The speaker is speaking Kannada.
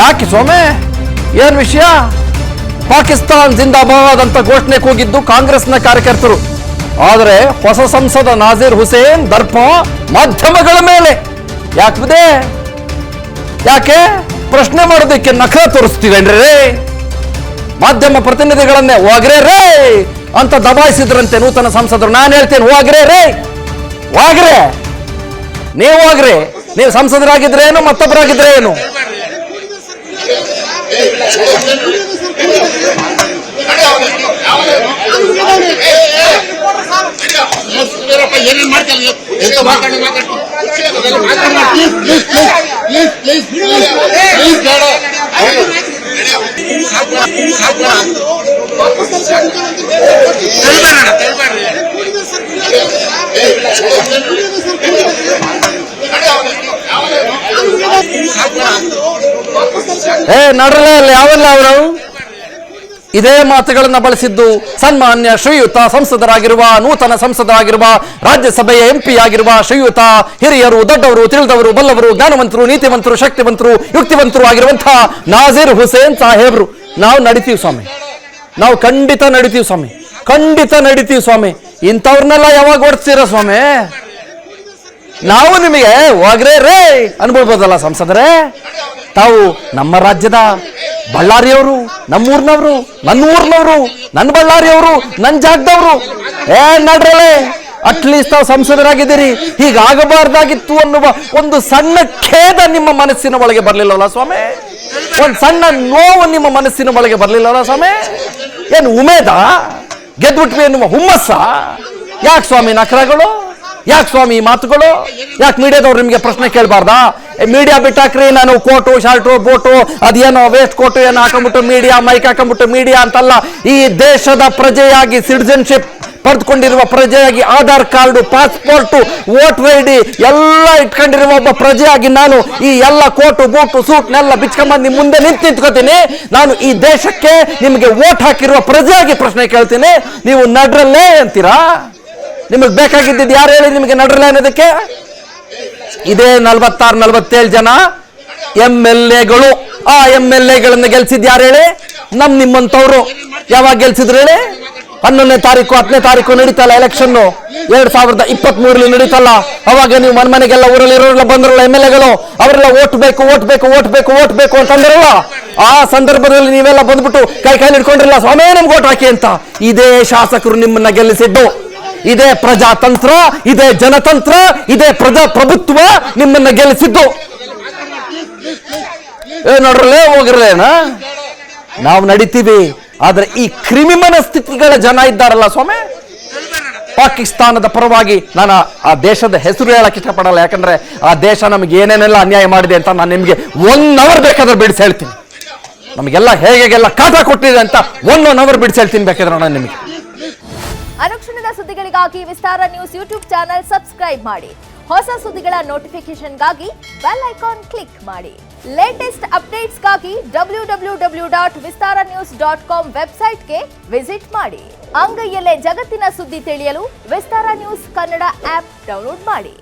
ಯಾಕೆ ಸ್ವಾಮಿ, ಏನ್ ವಿಷಯ? ಪಾಕಿಸ್ತಾನ್ ಜಿಂದಾಬಾದ್ ಅಂತ ಘೋಷಣೆ ಕೂಗಿದ್ದು ಕಾಂಗ್ರೆಸ್ನ ಕಾರ್ಯಕರ್ತರು. ಆದರೆ ಹೊಸ ಸಂಸದ ನಾಜೀರ್ ಹುಸೇನ್ ದರ್ಪ ಮಾಧ್ಯಮಗಳ ಮೇಲೆ ಯಾಕಿದೆ? ಯಾಕೆ ಪ್ರಶ್ನೆ ಮಾಡೋದಕ್ಕೆ ನಖರ ತೋರಿಸ್ತೀವೇನ್ರಿ? ಮಾಧ್ಯಮ ಪ್ರತಿನಿಧಿಗಳನ್ನೇ ಹೋಗ್ರೆ ರೇ ಅಂತ ದಬಾಯಿಸಿದ್ರಂತೆ ನೂತನ ಸಂಸದರು. ನಾನು ಹೇಳ್ತೇನೆ, ಹೋಗ್ರೆ ರೇ, ಹೋಗ್ರೆ, ನೀವು ಹೋಗ್ರಿ. ನೀವು ಸಂಸದರಾಗಿದ್ರೆ ಏನು, ಮತ್ತೊಬ್ಬರಾಗಿದ್ರೆ ಏನು? ನಡ್ರಲ್ಲ ಯಾವಲ್ಲ ಅವರು ಇದೇ ಮಾತುಗಳನ್ನ ಬಳಸಿದ್ದು ಸನ್ಮಾನ್ಯ ಶ್ರೀಯುತ ಸಂಸದರಾಗಿರುವ, ನೂತನ ಸಂಸದರಾಗಿರುವ, ರಾಜ್ಯಸಭೆಯ ಎಂಪಿ ಆಗಿರುವ ಶ್ರೀಯುತ ಹಿರಿಯರು, ದೊಡ್ಡವರು, ತಿಳಿದವರು, ಬಲ್ಲವರು, ಜ್ಞಾನವಂತರು, ನೀತಿವಂತರು, ಶಕ್ತಿವಂತರು, ಯುಕ್ತಿವಂತರು ಆಗಿರುವಂತಹ ನಾಜೀರ್ ಹುಸೇನ್ ಸಾಹೇಬ್ರು. ನಾವು ನಡಿತೀವಿ ಸ್ವಾಮಿ, ನಾವು ಖಂಡಿತ ನಡಿತೀವಿ ಸ್ವಾಮಿ, ಖಂಡಿತ ನಡಿತೀವಿ ಸ್ವಾಮಿ. ಇಂಥವ್ರನ್ನೆಲ್ಲ ಯಾವಾಗ ಓಡಿಸ್ತೀರ ಸ್ವಾಮಿ? ನಾವು ನಿಮಗೆ ಹೋಗ್ರೆ ರೇ ಅನ್ಕೊಳ್ಬೋದಲ್ಲ ಸಂಸದರೇ. ತಾವು ನಮ್ಮ ರಾಜ್ಯದ ಬಳ್ಳಾರಿಯವರು, ನಮ್ಮೂರ್ನವರು, ನನ್ನ ಊರ್ನವರು, ನನ್ನ ಬಳ್ಳಾರಿಯವರು, ನನ್ನ ಜಾಗದವರು. ನಡ್ರಲೆ, ಅಟ್ಲೀಸ್ಟ್ ತಾವು ಸಂಸದರಾಗಿದ್ದೀರಿ. ಹೀಗಾಗಬಾರ್ದಾಗಿತ್ತು ಅನ್ನುವ ಒಂದು ಸಣ್ಣ ಖೇದ ನಿಮ್ಮ ಮನಸ್ಸಿನ ಒಳಗೆ ಬರ್ಲಿಲ್ಲವಲ್ಲ ಸ್ವಾಮಿ? ಒಂದು ಸಣ್ಣ ನೋವು ನಿಮ್ಮ ಮನಸ್ಸಿನ ಒಳಗೆ ಬರ್ಲಿಲ್ಲವಲ್ಲ ಸ್ವಾಮಿ? ಏನು ಉಮೇದ ಗೆದ್ಬಿಟ್ವಿ ಎನ್ನುವ ಹುಮ್ಮಸ್ಸ? ಯಾಕೆ ಸ್ವಾಮಿ ನಖರಗಳು? ಯಾಕೆ ಸ್ವಾಮಿ ಈ ಮಾತುಗಳು? ಯಾಕೆ ಮೀಡಿಯಾದವ್ರು ನಿಮಗೆ ಪ್ರಶ್ನೆ ಕೇಳಬಾರ್ದಾ? ಮೀಡಿಯಾ ಬಿಟ್ಟಾಕ್ರಿ, ನಾನು ಕೋಟು ಶಾರ್ಟು ಬೋಟು ಅದೇನೋ ವೇಸ್ಟ್ ಕೋಟು ಏನೋ ಹಾಕೊಂಡ್ಬಿಟ್ಟು ಮೀಡಿಯಾ, ಮೈಕ್ ಹಾಕೊಂಡ್ಬಿಟ್ಟು ಮೀಡಿಯಾ ಅಂತಲ್ಲ. ಈ ದೇಶದ ಪ್ರಜೆಯಾಗಿ, ಸಿಟಿಜನ್ಶಿಪ್ ಪಡೆದುಕೊಂಡಿರುವ ಪ್ರಜೆಯಾಗಿ, Aadhaar card, passport, voter ID ಎಲ್ಲ ಇಟ್ಕೊಂಡಿರುವ ಒಬ್ಬ ಪ್ರಜೆಯಾಗಿ ನಾನು ಈ ಎಲ್ಲ ಕೋಟು ಬೂಟು ಸೂಟ್ನೆಲ್ಲ ಬಿಚ್ಕೊಂಬಂದು ನಿಮ್ಮ ಮುಂದೆ ನಿಂತ್ಕೋತೀನಿ. ನಾನು ಈ ದೇಶಕ್ಕೆ ನಿಮಗೆ ವೋಟ್ ಹಾಕಿರುವ ಪ್ರಜೆಯಾಗಿ ಪ್ರಶ್ನೆ ಕೇಳ್ತೀನಿ. ನೀವು ನಡ್ರಲ್ಲೇ ಅಂತೀರಾ? ನಿಮಗೆ ಬೇಕಾಗಿದ್ದು ಯಾರು ಹೇಳಿ ನಿಮಗೆ ನಡ್ರಲ್ಲ ಅನ್ನೋದಕ್ಕೆ? ಇದೇ 46-47 ಜನ MLA ಗಳು. ಆ MLA ಗಳನ್ನ ಗೆಲ್ಸಿದ್ ಯಾರು ಹೇಳಿ? ನಿಮ್ಮಂತವ್ರು. ಯಾವಾಗ ಗೆಲ್ಸಿದ್ರು ಹೇಳಿ? 11ನೇ ತಾರೀಕು 10ನೇ ತಾರೀಕು ನಡೀತಲ್ಲ ಎಲೆಕ್ಷನ್, 2023 ನಡೀತಲ್ಲ. ಅವಾಗ ನೀವು ಮನೆಗೆಲ್ಲ ಊರಲ್ಲಿರೋರೆಲ್ಲ ಬಂದ್ರಲ್ಲ MLA ಗಳು, ಅವರೆಲ್ಲ ಓಟ್ ಬೇಕು ಓಟ್ ಬೇಕು ಓಟ್ ಬೇಕು ಓಟ್ ಬೇಕು ಅಂತಂದ್ರಲ್ಲ. ಆ ಸಂದರ್ಭದಲ್ಲಿ ನೀವೆಲ್ಲ ಬಂದ್ಬಿಟ್ಟು ಕೈ ಹಿಡ್ಕೊಂಡ್ರಲ್ಲ, ಸ್ವಾಮಿ ನಮ್ಗೆ ಓಟ್ ಹಾಕಿ ಅಂತ. ಇದೇ ಶಾಸಕರು ನಿಮ್ಮನ್ನ ಗೆಲ್ಲಿಸಿದ್ದು. ಇದೇ ಪ್ರಜಾತಂತ್ರ, ಇದೇ ಜನತಂತ್ರ, ಇದೇ ಪ್ರಜಾಪ್ರಭುತ್ವ ನಿಮ್ಮನ್ನ ಗೆಲ್ಲಿಸಿದ್ದು. ನೋಡ್ರಲ್ಲೇ ಹೋಗಿರ್ಲೇನ? ನಾವು ನಡಿತೀವಿ. ಆದ್ರೆ ಈ ಕ್ರಿಮಿ ಮನಸ್ಥಿತಿಗಳ ಜನ ಇದ್ದಾರಲ್ಲ ಸ್ವಾಮಿ, ಪಾಕಿಸ್ತಾನದ ಪರವಾಗಿ ನಾನು ಆ ದೇಶದ ಹೆಸರು ಹೇಳಕ್ ಇಷ್ಟಪಡಲ್ಲ. ಯಾಕಂದ್ರೆ ಆ ದೇಶ ನಮಗೆ ಏನೇನೆಲ್ಲ ಅನ್ಯಾಯ ಮಾಡಿದೆ ಅಂತ ನಾನು ನಿಮ್ಗೆ 1 ಅವರ್ ಬೇಕಾದ್ರೆ ಬಿಡಿಸಿ ಹೇಳ್ತೀನಿ. ನಮಗೆಲ್ಲ ಹೇಗೆಲ್ಲ ಕಾಟ ಕೊಟ್ಟಿದೆ ಅಂತ 1 ಅವರ್ ಬಿಡಿಸಿ ಹೇಳ್ತೀನಿ ಬೇಕಾದ್ರೆ ನಾನು ನಿಮಗೆ. ಅನುಕ್ಷಣದ ಸುದ್ದಿಗಳಿಗಾಗಿ ವಿಸ್ತಾರ ನ್ಯೂಸ್ ಯೂಟ್ಯೂಬ್ ಚಾನೆಲ್ ಸಬ್ಸ್ಕ್ರೈಬ್ ಮಾಡಿ. ಹೊಸ ಸುದ್ದಿಗಳ ನೋಟಿಫಿಕೇಶನ್ಗಾಗಿ ಬೆಲ್ ಐಕಾನ್ ಕ್ಲಿಕ್ ಮಾಡಿ. ಲೇಟೆಸ್ಟ್ ಅಪ್ಡೇಟ್ಸ್ಗಾಗಿ www.vistaranews.com ವೆಬ್ಸೈಟ್ಗೆ ವಿಸಿಟ್ ಮಾಡಿ. ಅಂಗೈಯಲ್ಲೇ ಜಗತ್ತಿನ ಸುದ್ದಿ ತಿಳಿಯಲು ವಿಸ್ತಾರ ನ್ಯೂಸ್ ಕನ್ನಡ ಆಪ್ ಡೌನ್ಲೋಡ್ ಮಾಡಿ.